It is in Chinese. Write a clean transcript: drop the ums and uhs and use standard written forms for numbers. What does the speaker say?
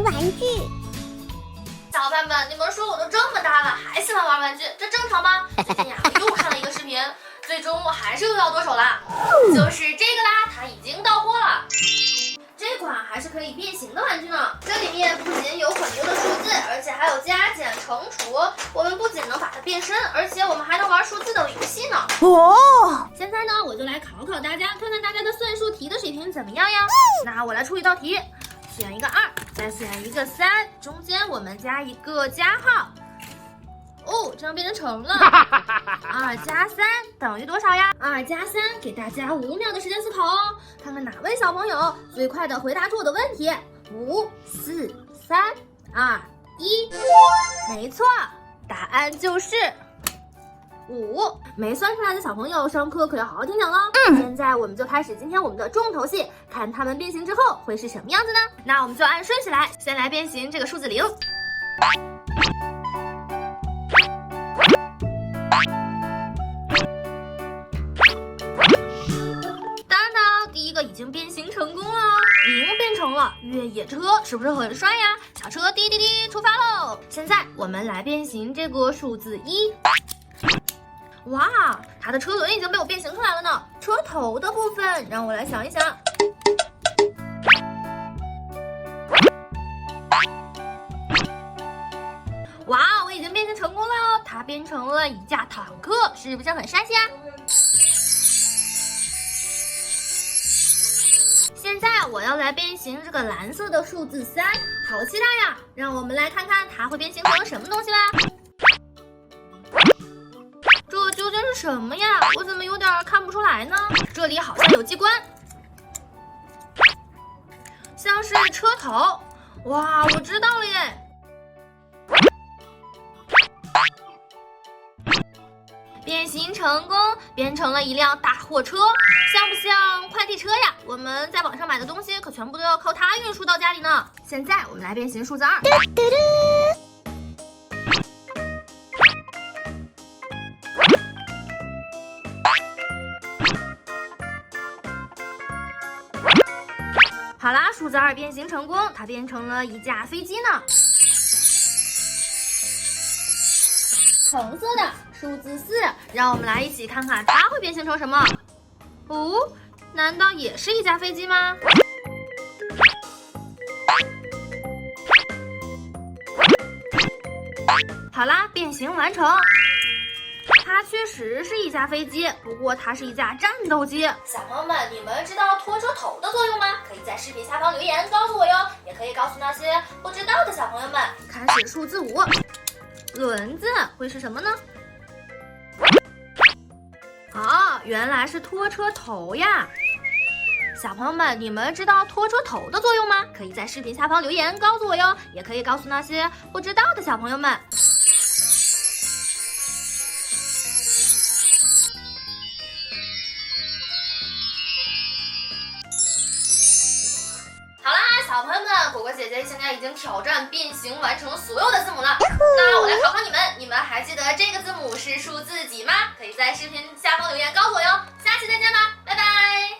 玩玩具。小伙伴们，你们说我都这么大了，还喜欢玩玩具，这正常吗？最近呀，我又上了一个视频，最终我还是又要剁手啦，就是这个啦，它已经到货了。这款还是可以变形的玩具呢，这里面不仅有很多的数字，而且还有加减乘除。我们不仅能把它变身，而且我们还能玩数字的游戏呢。哦，现在呢，我就来考考大家，看看大家的算术题的水平怎么样呀？那我来出一道题，选一个2，再选一个3，中间我们加一个加号。哦，这样变成了2加3等于多少呀？2加3，给大家5秒的时间思考哦，看看哪位小朋友最快的回答出我的问题。5、4、3、2、1，没错，答案就是5。没算出来的小朋友，上课可要好好听讲喽。现在我们就开始今天我们的重头戏，看它们变形之后会是什么样子呢？那我们就按顺序来，先来变形这个数字0。第一个已经变形成功了，0变成了越野车，是不是很帅呀？小车滴滴滴出发喽！现在我们来变形这个数字1。哇，它的车轮已经被我变形出来了呢。车头的部分，让我来想一想。哇，我已经变形成功了哦！它变成了一架坦克，是不是很帅气啊？现在我要来变形这个蓝色的数字3，好期待呀！让我们来看看它会变形成什么东西吧。这究竟是什么呀？我怎么有点看不出来呢？这里好像有机关，像是车头。哇，我知道了耶！变形成功，变成了一辆大货车，像不像快递车呀？我们在网上买的东西可全部都要靠它运输到家里呢。现在我们来变形数字2。好啦，数字2变形成功，它变成了一架飞机呢。橙色的数字4，让我们来一起看看它会变形成什么。哦，难道也是一架飞机吗？好啦，变形完成。它确实是一架飞机，不过它是一架战斗机。小朋友们，你们知道拖车头的作用吗？可以在视频下方留言告诉我哟，也可以告诉那些不知道的小朋友们。开始数字5。轮子会是什么呢？啊，原来是拖车头呀！小朋友们，你们知道拖车头的作用吗？可以在视频下方留言告诉我哟，也可以告诉那些不知道的小朋友们。好啦，小朋友们，果果姐姐现在已经挑战变形完成所有的字母了。那我来考考你们，你们还记得这个字母是数字几吗？可以在视频下方留言告诉我哟。下期再见吧，拜拜。